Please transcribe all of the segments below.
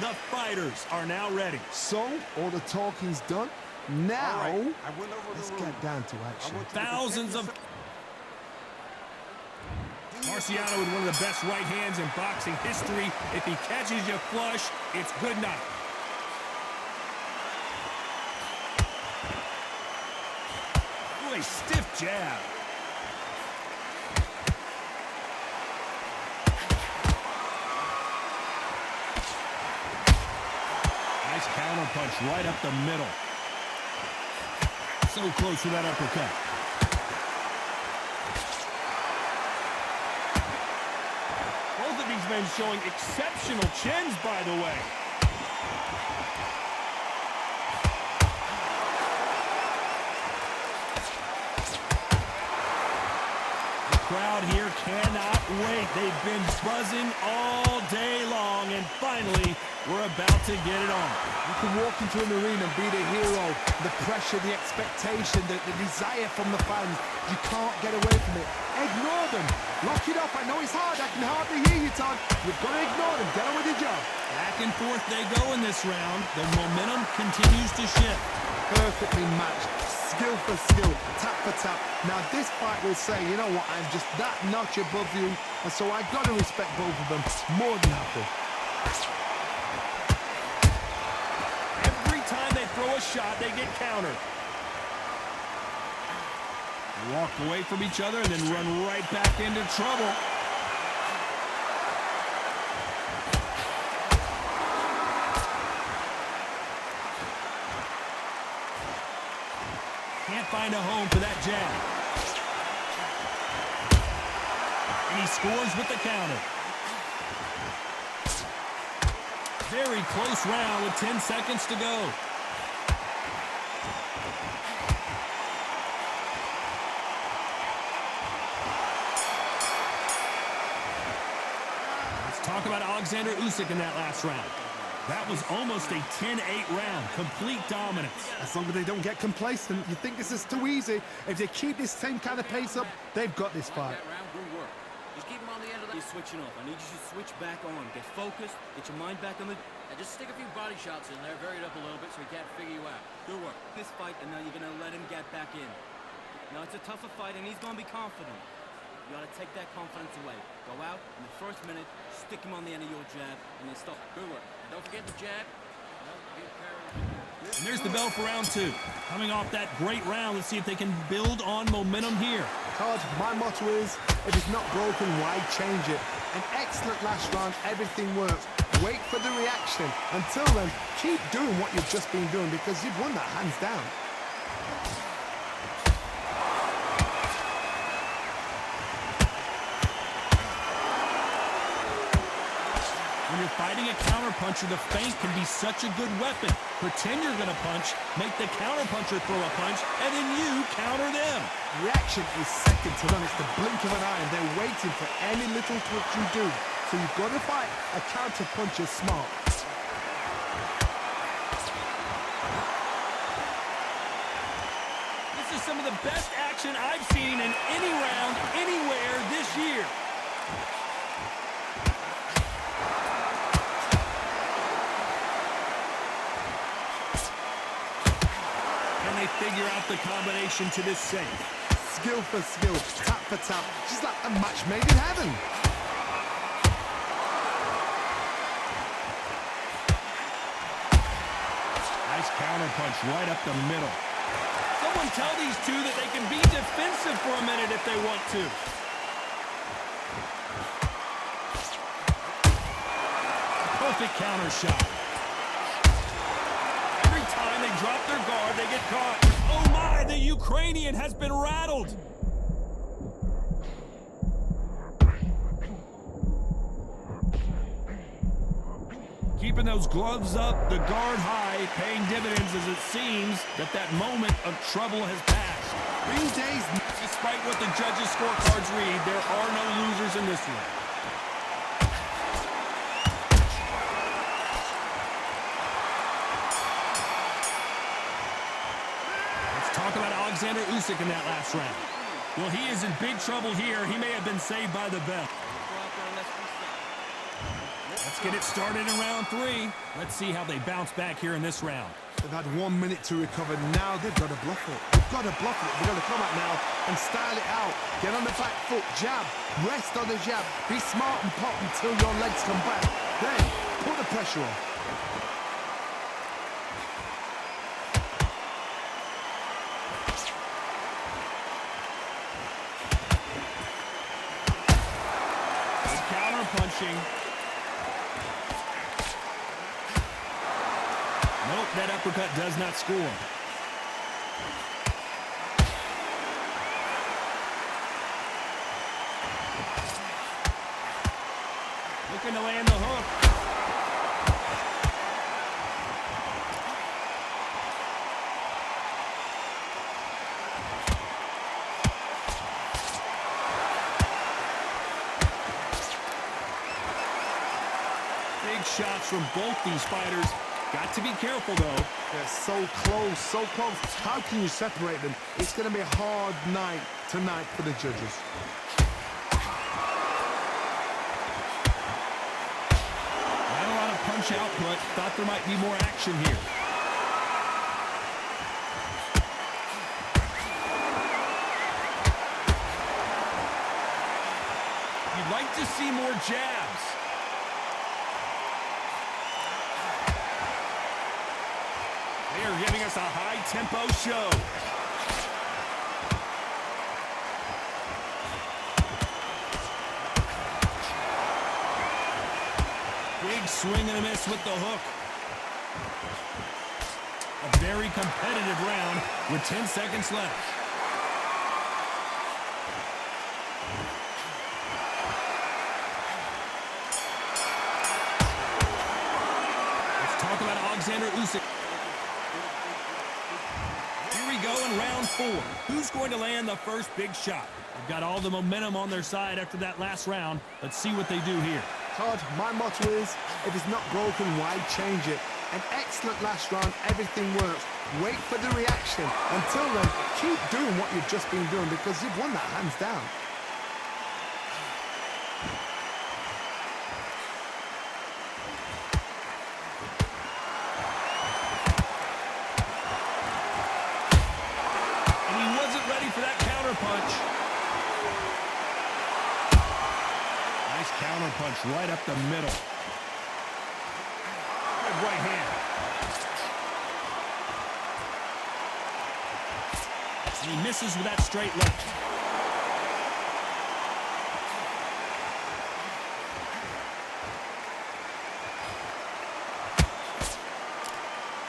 The fighters are now ready. So, all the talking's done. Now, let's get down to action. Thousands of... Marciano with one of the best right hands in boxing history. If he catches you flush, it's good night. Ooh, a stiff jab. Nice counter punch right up the middle. So close to that uppercut. Both of these men showing exceptional chins, by the way. The crowd here cannot wait. They've been buzzing all day long, and finally, we're about to get it on. You can walk into an arena and be the hero. The pressure, the expectation, the desire from the fans. You can't get away from it. Ignore them. Lock it up. I know it's hard. I can hardly hear you, Todd. You've got to ignore them. Get on with your job. Back and forth they go in this round. The momentum continues to shift. Perfectly matched. Skill for skill. Tap for tap. Now this fight will say, you know what, I'm just that notch above you. And so I've got to respect both of them. More than happy. Throw a shot, they get countered. They walk away from each other and then run right back into trouble. Can't find a home for that jab. And he scores with the counter. Very close round with 10 seconds to go. Talk about Oleksandr Usyk in that last round. That was almost a 10-8 round. Complete dominance. As long as they don't get complacent, you think this is too easy. If they keep this same kind of pace up, they've got this fight. Good work. Just keep him on the end of that. He's switching off. I need you to switch back on. Get focused. Get your mind back on the... And just stick a few body shots in there. Vary it up a little bit so he can't figure you out. Good work. This fight, and now you're going to let him get back in. Now, it's a tougher fight, and he's going to be confident. You got to take that confidence away. Go out in the first minute, stick him on the end of your jab, and then stop. Good work. Don't forget the jab. And there's the bell for round two. Coming off that great round, let's see if they can build on momentum here. Todd, my motto is, if it's not broken, why change it? An excellent last round, everything works. Wait for the reaction. Until then, keep doing what you've just been doing because you've won that hands down. When you're fighting a counterpuncher, the feint can be such a good weapon. Pretend you're going to punch, make the counterpuncher throw a punch, and then you counter them. Reaction is second to none. It's the blink of an eye, and they're waiting for any little twitch you do. So you've got to fight a counterpuncher smart. This is some of the best action I've seen in any round, anywhere this year. Figure out the combination to this save. Skill for skill, tap for tap, just like a match made in heaven. Nice counter punch right up the middle. Someone tell these two that they can be defensive for a minute if they want to. Perfect counter shot. They drop their guard, they get caught. Oh my, the Ukrainian has been rattled. Keeping those gloves up, the guard high, paying dividends as it seems that moment of trouble has passed. Despite what the judges' scorecards read, there are no losers in this one. Talk about Oleksandr Usyk in that last round. Well, he is in big trouble here. He may have been saved by the bell. Let's get it started in round three. Let's see how they bounce back here in this round. They've had 1 minute to recover. Now they've got to bluff it. They've got to bluff it. They've got to come out now and style it out. Get on the back foot, jab, rest on the jab. Be smart and pop until your legs come back. Then put the pressure on. Counter punching. Nope, that uppercut does not score. Looking to land the hook. Big shots from both these fighters. Got to be careful, though. They're so close, so close. How can you separate them? It's going to be a hard night tonight for the judges. Not a lot of punch output. Thought there might be more action here. You'd like to see more jabs. They are giving us a high-tempo show. Big swing and a miss with the hook. A very competitive round with 10 seconds left. Let's talk about Oleksandr Usyk. Here we go in round 4. Who's going to land the first big shot? They've got all the momentum on their side after that last round. Let's see what they do here. Todd, my motto is, if it's not broken, why change it? An excellent last round, everything works. Wait for the reaction. Until then, keep doing what you've just been doing because you've won that hands down. And he wasn't ready for that counter punch. Nice counter punch right up the middle. Good right hand. And he misses with that straight left.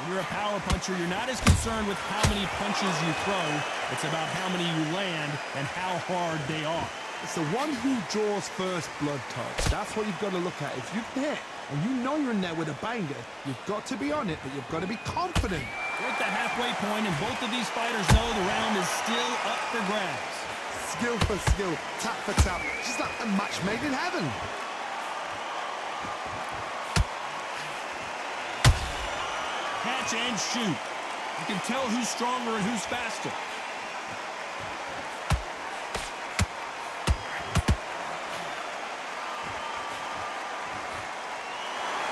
When you're a power puncher, you're not as concerned with how many punches you throw. It's about how many you land and how hard they are. It's the one who draws first blood, Todd. That's what you've got to look at. If you've hit and you know you're in there with a banger, you've got to be on it, but you've got to be confident. We're at the halfway point, and both of these fighters know the round is still up for grabs. Skill for skill, tap for tap, just like a match made in heaven. Catch and shoot. You can tell who's stronger and who's faster.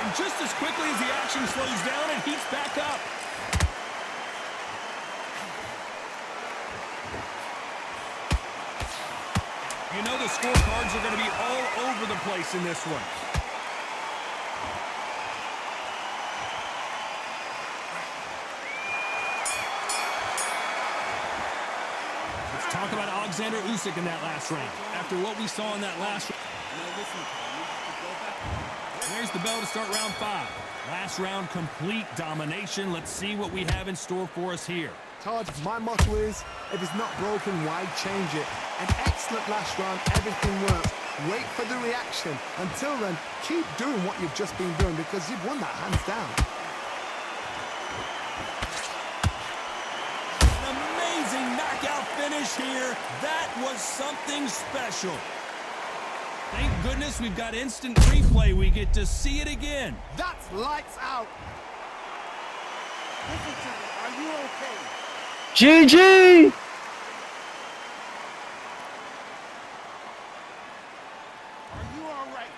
And just as quickly as the action slows down, it heats back up. You know the scorecards are going to be all over the place in this one. Let's talk about Oleksandr Usyk in that last round. After what we saw in that last round. There's the bell to start round 5. Last round, complete domination. Let's see what we have in store for us here. Todd, my motto is, if it's not broken, why change it? An excellent last round, everything works. Wait for the reaction. Until then, keep doing what you've just been doing because you've won that hands down. An amazing knockout finish here. That was something special. Thank goodness we've got instant replay. We get to see it again. That's lights out. Listen to me. Are you okay? GG! Are you all right?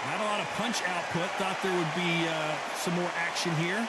Not a lot of punch output. Thought there would be some more action here.